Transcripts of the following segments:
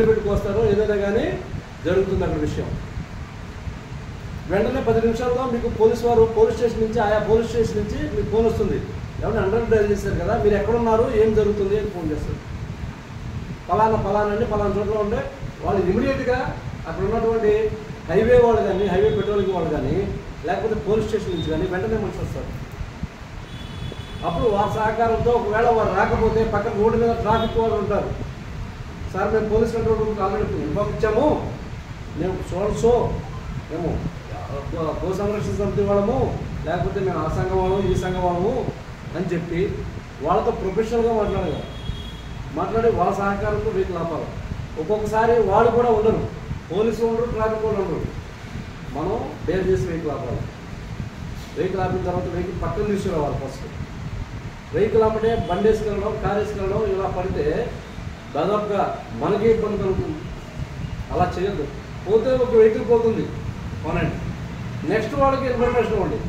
పెట్టుకొస్తారో ఏదైనా కానీ జరుగుతుంది అక్కడ విషయం. వెంటనే 10 నిమిషాల్లో మీకు పోలీస్ స్టేషన్ నుంచి ఆయా పోలీస్ స్టేషన్ నుంచి మీకు ఫోన్ వస్తుంది. ఏమన్నా అండర్ డైల్ చేశారు కదా, మీరు ఎక్కడున్నారు, ఏం జరుగుతుంది అని ఫోన్ చేస్తారు. ఫలానా అండి ఫలానా చోట్ల ఉంటే వాళ్ళు ఇమీడియట్గా అక్కడ ఉన్నటువంటి హైవే వాళ్ళు కానీ, హైవే పెట్రోలింగ్ వాళ్ళు కానీ, లేకపోతే పోలీస్ స్టేషన్ నుంచి కానీ వెంటనే మనిషి వస్తారు. అప్పుడు వారి సహకారంతో ఒకవేళ వారు రాకపోతే పక్కన రోడ్డు మీద ట్రాఫిక్ వాళ్ళు ఉంటారు. సార్ మేము పోలీస్ కంట్రోల్ రూమ్కి ఆల్రెడీ ఇన్ఫార్మ్ ఇచ్చాము, మేము సో మేము గో సంరక్షణ సమితి వాళ్ళము, లేకపోతే మేము ఆ సంఘం వాళ్ళము ఈ సంఘం వాళ్ళము అని చెప్పి వాళ్ళతో ప్రొఫెషనల్గా మాట్లాడి వాళ్ళ సహకారంతో వెహికల్ ఆపాలి. ఒక్కొక్కసారి వాళ్ళు కూడా ఉండరు, పోలీసులు ఉండరు, ట్రాఫిక్ వాళ్ళు ఉండరు. మనం బేర్ చేసి వెహికల్ ఆపాలి. వెహికల్ ఆపిన తర్వాత వెహికల్ పక్కన తీసుకురావాలి. ఫస్ట్ వెహికల్ ఆపటే బండి వేసుకెళ్ళడం, కారు వేసుకెళ్ళడం ఇలా పడితే దాదాపుగా మనకే ఇబ్బంది కలుగుతుంది. అలా చేయొద్దు. పోతే ఒక వెహికల్ పోతుంది అవునండి, నెక్స్ట్ వాళ్ళకి ఇన్ఫర్మేషన్ ఇవ్వండి.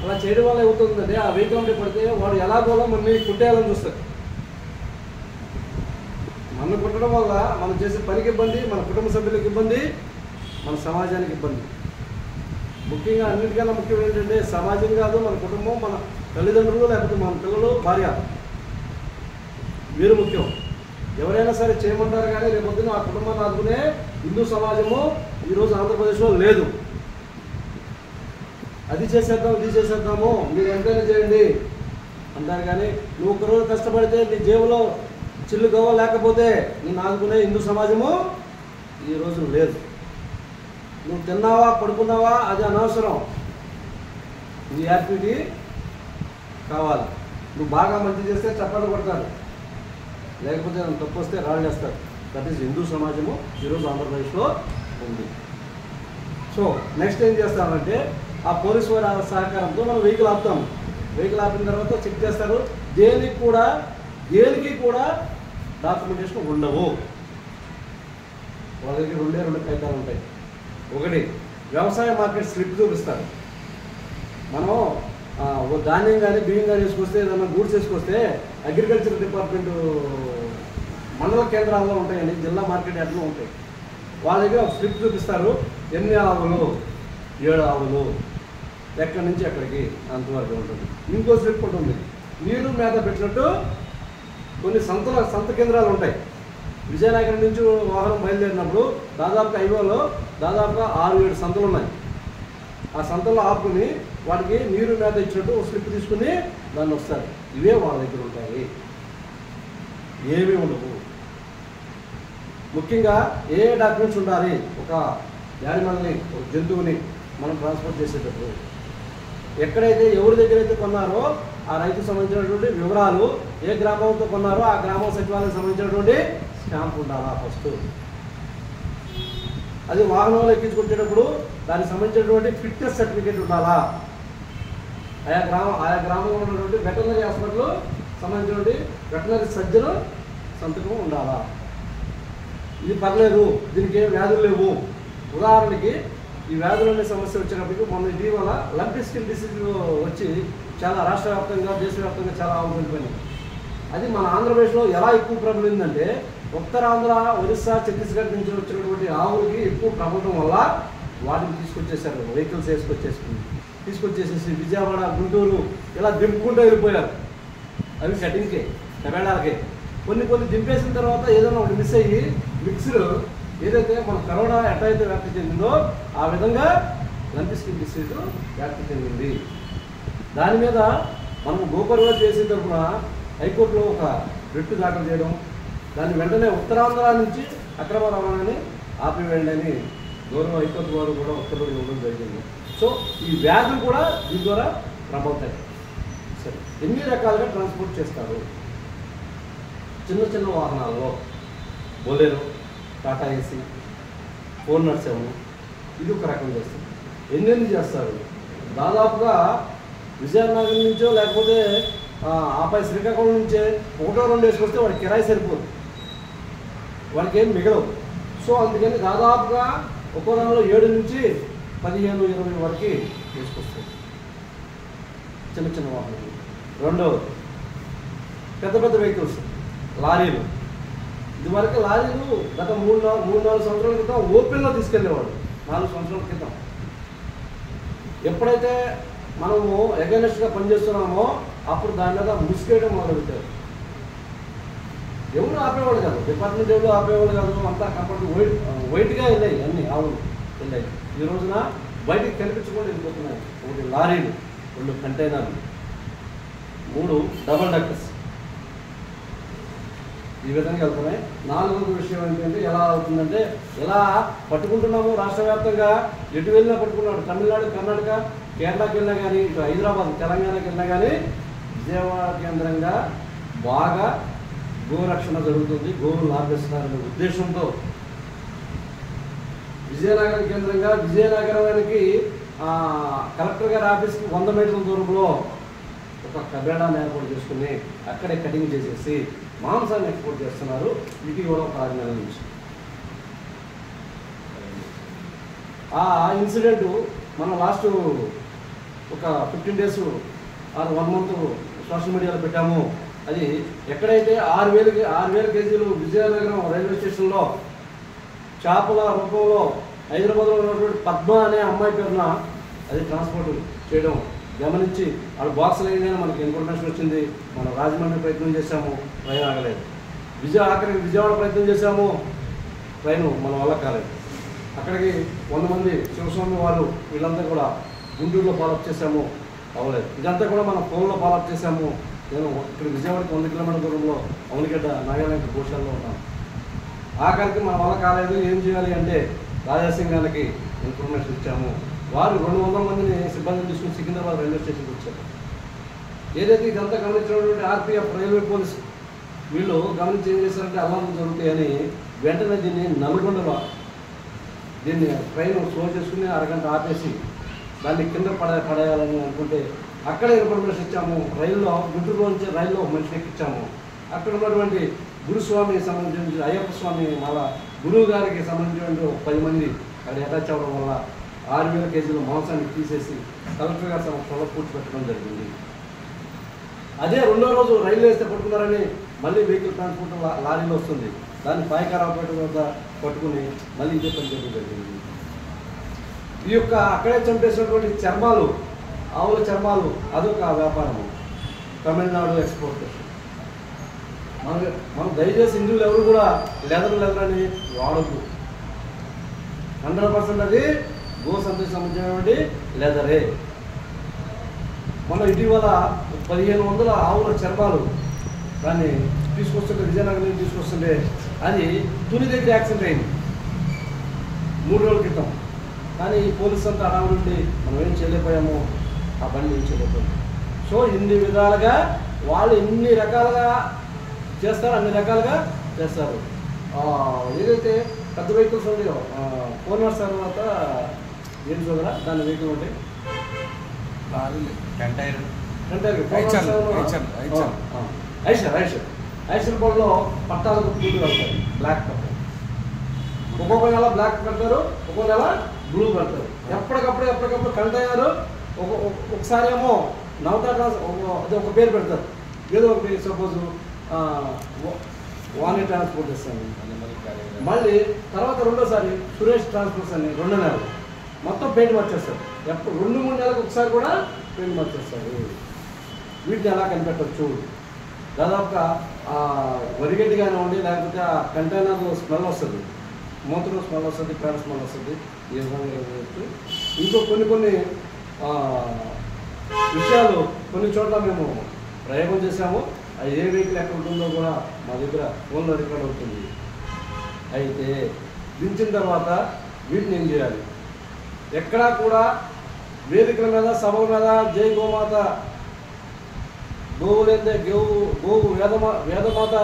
అలా చేయడం వల్ల ఏమవుతుందంటే ఆ వెహికల్ అంటే పడితే వాడు ఎలాగోలా మనల్ని కుట్టేయాలని చూస్తారు. మనం కుట్టడం వల్ల మనం చేసే పనికి ఇబ్బంది, మన కుటుంబ సభ్యులకు ఇబ్బంది, మన సమాజానికి ఇబ్బంది. ముఖ్యంగా అన్నిటికన్నా ముఖ్యం ఏంటంటే సమాజం కాదు, మన కుటుంబం, మన తల్లిదండ్రులు, లేకపోతే మన పిల్లలు, భార్య, వీరు ముఖ్యం. ఎవరైనా సరే చేయమంటారు కానీ రేపొద్దున ఆ కుటుంబాన్ని ఆదుకునే హిందూ సమాజము ఈరోజు ఆంధ్రప్రదేశ్లో లేదు. అది చేసేద్దాం ఇది చేసేద్దాము మీరు ఎంతైనా చేయండి అంటారు కానీ నువ్వు ఒకరోజు కష్టపడితే నీ జేబులో చిల్లు గవ్వ లేకపోతే నేను ఆదుకునే హిందూ సమాజము ఈరోజు లేదు. నువ్వు తిన్నావా పడుకున్నావా అది అనవసరం, నీ యాక్టివిటీ కావాలి. నువ్వు బాగా మంచి చేస్తే చప్పట్లు కొడతారు, లేకపోతే తప్పు వస్తే రాళ్ళు చేస్తారు. దట్ ఈస్ హిందూ సమాజము ఈరోజు ఆంధ్రప్రదేశ్లో ఉంది. సో నెక్స్ట్ ఏం చేస్తామంటే ఆ పోలీసు వారి సహకారంతో మనం వెహికల్ ఆపుతాము. వెహికల్ ఆపిన తర్వాత చెక్ చేస్తారు. దేనికి కూడా డాక్యుమెంటేషన్ ఉండవు. వాళ్ళ దగ్గర రెండు కాగితాలు ఉంటాయి. ఒకటి వ్యవసాయ మార్కెట్ స్లిప్ చూపిస్తారు. మనం ధాన్యం కానీ బియ్యం కానీ వేసుకొస్తే ఏదన్నా గూడ్స్ వేసుకొస్తే అగ్రికల్చర్ డిపార్ట్మెంట్ మండల కేంద్రాల్లో ఉంటాయండి, జిల్లా మార్కెట్ యార్డ్లో ఉంటాయి. వాళ్ళ దగ్గర ఒక స్లిప్ చూపిస్తారు. ఎన్ని ఆవులు, 7 ఆవులు, ఎక్కడి నుంచి ఎక్కడికి అంతవరకు ఉంటుంది. ఇంకో స్లిప్ ఉంటుంది. నీరు మేత పెట్టినట్టు కొన్ని సంత కేంద్రాలు ఉంటాయి. విజయనగరం నుంచి వాహనం బయలుదేరినప్పుడు దాదాపుగా హైవేలో దాదాపుగా 6-7 సంతలు ఉన్నాయి. ఆ సంతల్లో ఆపుకుని వాటికి నీరు మేత ఇచ్చినట్టు ఒక స్లిప్ తీసుకుని దాన్ని వస్తారు. ఇవే వాళ్ళ దగ్గర ఉంటాయి, ఏమీ ఉండవు. ముఖ్యంగా ఏ డాక్యుమెంట్స్ ఉండాలి, ఒక యానిమల్ని, ఒక జంతువుని మనం ట్రాన్స్పోర్ట్ చేసేటప్పుడు ఎక్కడైతే ఎవరి దగ్గర అయితే కొన్నారో ఆ రైతుకు సంబంధించినటువంటి వివరాలు, ఏ గ్రామంతో కొన్నారో ఆ గ్రామం సచివాలయం సంబంధించినటువంటి స్టాంప్ ఉండాలా ఫస్ట్. అది వాహనంలో ఎక్కించుకొచ్చేటప్పుడు దానికి సంబంధించినటువంటి ఫిట్నెస్ సర్టిఫికేట్ ఉండాలా. ఆయా గ్రామంలో ఉన్నటువంటి వెటర్నరీ హాస్పిటల్ సంబంధించినటువంటి వెటర్నరీ సర్జన్ సంతకం ఉండాలా. ఇది పర్లేదు, దీనికి ఏం వ్యాధులు లేవు. ఉదాహరణకి ఈ వ్యాధులు అనే సమస్య వచ్చినప్పటికీ మొన్న ఇటీవల లంపీ స్కిన్ డిసీజ్ వచ్చి చాలా రాష్ట్ర వ్యాప్తంగా దేశవ్యాప్తంగా చాలా ఆవులు. అది మన ఆంధ్రప్రదేశ్లో ఎలా ఎక్కువ ప్రబలిందంటే ఉత్తరాంధ్ర, ఒరిస్సా, ఛత్తీస్గఢ్ నుంచి వచ్చినటువంటి ఆవులకి ఎక్కువ ప్రబలడం వల్ల వాటిని తీసుకొచ్చేసారు. వెహికల్స్ తీసుకొచ్చేసేసి విజయవాడ, గుంటూరు ఇలా దింపుకుంటూ వెళ్ళిపోయారు. అవి కటింగ్కే, టమేటాలకే. కొన్ని దింపేసిన తర్వాత ఏదైనా ఒకటి మిస్ అయ్యి మిక్స్డ్ ఏదైతే మన కరోనా ఎట్లయితే వ్యాప్తి చెందిందో ఆ విధంగా లంపీ స్కిన్ డిసీజ్ వ్యాప్తి చెందింది. దాని మీద మనం గోపరివారు చేసే తరఫున హైకోర్టులో ఒక రిట్ దాఖలు చేయడం, దాన్ని వెంటనే ఉత్తరాంధ్ర నుంచి అక్రమ రవాణాని ఆపివేయండి అని గౌరవ హైకోర్టు వారు కూడా ఉత్తర్వులు ఇవ్వడం జరిగింది. సో ఈ వ్యాధులు కూడా దీని ద్వారా ప్రబలుతాయి. సరే, ఎన్ని రకాలుగా ట్రాన్స్పోర్ట్ చేస్తారు? చిన్న వాహనాల్లో బొలెరో, టాటా ఏసీ, 407 ఇది ఒక రకం చేస్తారు. ఎన్ని చేస్తారు? దాదాపుగా విజయనగరం నుంచో లేకపోతే ఆపై శ్రీకాకుళం నుంచే 1-2 వేసుకొస్తే వాడికి కిరాయి సరిపోదు, వాడికి ఏం మిగలవు. సో అందుకని దాదాపుగా ఒక్కో దానిలో 7 నుంచి 15-20 వరకు తీసుకొస్తారు చిన్న వాహనాలు. రెండవది పెద్ద వెహికల్స్, లారీలు, ఇదివరకు లారీలు గత 3-4 సంవత్సరాల క్రితం ఓపెన్లో తీసుకెళ్ళేవాడు. 4 సంవత్సరాల క్రితం. ఎప్పుడైతే మనము ఎగనెస్ట్గా పనిచేస్తున్నామో అప్పుడు దాని మీద ముసుకేయడం మొదలుపెట్టారు. ఎవరు ఆపేవాడు కాదు, డిపార్ట్మెంట్ ఎవరు ఆపేవాడు కాదు. అంతా కాబట్టి వైట్గా వెళ్ళాయి, అన్ని ఆవులు వెళ్ళాయి. ఈ రోజున బయటికి కనిపించకుండా వెళ్ళిపోతున్నాయి. 1 లారీలు, 2 కంటైనర్లు, 3 డబల్ డక్కర్స్, ఈ విధంగా వెళ్తున్నాయి. 4వ విషయం ఏంటంటే ఎలా అవుతుందంటే, ఎలా పట్టుకుంటున్నాము రాష్ట్ర వ్యాప్తంగా ఎటు వెళ్ళినా పట్టుకున్నాడు. తమిళనాడు, కర్ణాటక, కేరళకి వెళ్ళినా కానీ, ఇటు హైదరాబాద్, తెలంగాణకి వెళ్ళినా కానీ విజయవాడ కేంద్రంగా బాగా గోరక్షణ జరుగుతుంది. గోవులు ఆపేస్తున్నారనే ఉద్దేశంతో విజయనగరం కేంద్రంగా, విజయనగరానికి కలెక్టర్ గారి ఆఫీస్కి 100 మీటర్ల దూరంలో ఒక కబేడాన్ని ఏర్పాటు చేసుకుని అక్కడే కటింగ్ చేసేసి మాంసాన్ని ఎక్స్పోర్ట్ చేస్తున్నారు. ఇటీవల 6 నెలల నుంచి. ఆ ఇన్సిడెంట్ మనం లాస్ట్ ఒక 15 days ఆర్ 1 month సోషల్ మీడియాలో పెట్టాము. అది ఎక్కడైతే 6,000 కేజీలు విజయనగరం రైల్వే స్టేషన్లో చేపల రూపంలో హైదరాబాద్లో ఉన్నటువంటి పద్మ అనే అమ్మాయి పేరున అది ట్రాన్స్పోర్ట్ చేయడం గమనించి ఆడ బాక్సులు అయిందని మనకి ఇన్ఫర్మేషన్ వచ్చింది. మనం రాజమండ్రి ప్రయత్నం చేశాము, ట్రైన్ ఆగలేదు. ఆఖరికి విజయవాడ ప్రయత్నం చేశాము, ట్రైన్ మన వల్ల కాలేదు. అక్కడికి 100 మంది శివస్వామి వాళ్ళు వీళ్ళంతా కూడా గుంటూరులో ఫాలోఅప్ చేశాము, అవ్వలేదు. ఇదంతా కూడా మనం ఫోన్లో ఫాలోఅప్ చేశాము. నేను ఇక్కడ విజయవాడకి 100 కిలోమీటర్ల దూరంలో అవునిగడ్డ నాగాలాండ్ గోశాలలో ఉన్నాను. ఆఖరికి మన వల్ల కాలేదు. ఏం చేయాలి అంటే రాజాసింగ్ గారికి ఇన్ఫర్మేషన్ ఇచ్చాము. వారు 200 మందిని సిబ్బందిని తీసుకుని సికింద్రాబాద్ రైల్వే స్టేషన్కి వచ్చారు. ఏదైతే ఇదంతా గమనించినటువంటి ఆర్పీఎఫ్ రైల్వే పోలీసు వీళ్ళు గమనించి ఏం చేశారంటే అల్లారం జరుగుతాయని వెంటనే దీన్ని నల్గొండలో దీన్ని ట్రైన్ స్లో చేసుకుని అరగంట ఆపేసి దాన్ని కింద పడేయాలని అనుకుంటే అక్కడే ఇన్ఫర్మేషన్ ఇచ్చాము. రైల్లో గుంటూరులో నుంచి రైల్లో మనిషిని ఎక్కించాము. అక్కడ ఉన్నటువంటి గురుస్వామికి సంబంధించిన అయ్యప్ప స్వామి మళ్ళా గురువు గారికి సంబంధించినటువంటి 10 మంది అక్కడ అటాచ్ అవ్వడం వల్ల 6,000 కేజీల మాంసాన్ని తీసేసి కలెక్టర్ గారి సమక్షంలో పూడ్చిపెట్టడం జరిగింది. అదే 2వ రోజు రైలు వేస్తే పట్టుకున్నారని మళ్ళీ వెహికల్ ట్రాన్స్పోర్ట్ లారీలో వస్తుంది. దాన్ని పాయకారావుపేట వద్ద పట్టుకుని మళ్ళీ ఇదే పని చేయడం జరిగింది. ఈ యొక్క అక్కడే చంపేసినటువంటి చర్మాలు, ఆవుల చర్మాలు, అదొక వ్యాపారము. తమిళనాడు ఎక్స్పోర్టేషన్. మనం దయచేసి హిందువులు ఎవరు కూడా లెదర్ అని వాడద్దు. 100% అది గో సంతతికి సంబంధించినటువంటి లెదరే. మనం ఇటీవల 1500 ఆవుల చర్మాలు దాన్ని తీసుకొస్తుంటే విజయనగరం నుంచి తీసుకొస్తుంటే అది తుని దగ్గర యాక్సిడెంట్ అయింది 3 రోజుల క్రితం. కానీ పోలీసు అంతా అడవి నుండి మనం ఏం చేయలేకపోయాము, ఆ బండి ఏం చేయలేకపోయాము. సో ఇన్ని విధాలుగా వాళ్ళు ఎన్ని రకాలుగా చేస్తారు, అన్ని రకాలుగా చేస్తారు. ఏదైతే పెద్ద వెహికల్స్ ఉన్నాయో 4 months తర్వాత ఏం చూడరా దాని వెహికల్ ఉంటాయి ఐషర్ బోర్డులో పట్టాలకు బ్లూ పెడతారు, బ్లాక్ పెడతారు. ఒక్కొక్క నెల బ్లాక్ పెడతారు, ఒక్కొక్క నెల బ్లూ పెడతారు. ఎప్పటికప్పుడు కంటైనర్ ఒకసారి ఏమో నవతా అది ఒక పేరు పెడతారు, ఏదో ఒక పేరు. సపోజ్ వాణి ట్రాన్స్పోర్ట్ చేస్తాను, మళ్ళీ తర్వాత 2వసారి సురేష్ ట్రాన్స్పోర్ట్స్ అని 2 నెలలు మొత్తం పెయింట్ మార్చేస్తారు. ఎప్పుడు 2-3 నెలలకు ఒకసారి కూడా పెయింట్ మార్చేస్తారు. వీటిని ఎలా కనిపెట్టవచ్చు? దాదాపుగా వరిగడ్డి కానివ్వండి, లేకపోతే ఆ కంటైనర్ స్మెల్ వస్తుంది, మూత్రం స్మెల్ వస్తుంది, పేడ స్మెల్ వస్తుంది. ఈ విధంగా ఇంకో కొన్ని విషయాలు కొన్ని చోట్ల మేము ప్రయోగం చేశాము. అది ఏ వెహికల్ ఎక్కడ ఉంటుందో కూడా మా దగ్గర ఫోన్లో రికార్డ్ అవుతుంది. అయితే దించిన తర్వాత వీటిని ఏం చేయాలి? ఎక్కడా కూడా వేదికల మీద, సభల మీద జై గోమాత, గోవులేందే గోవు వేదమాత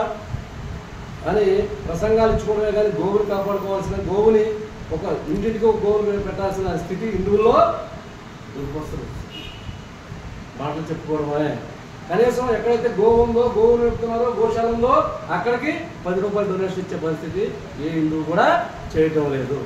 అని ప్రసంగాలు ఇచ్చుకోవడమే కానీ గోవుని కాపాడుకోవాల్సిన, గోవుని ఒక ఇంటింటికి ఒక గోవుని పెట్టాల్సిన స్థితి హిందువుల్లో వస్తుంది. మాటలు చెప్పుకోవడమే. కనీసం ఎక్కడైతే గోవు ఉందో, గోవులు పెడుతున్నారో, గోశాల ఉందో అక్కడికి 10 రూపాయలు డొనేషన్ ఇచ్చే పరిస్థితి ఏ హిందువు కూడా చేయటం లేదు.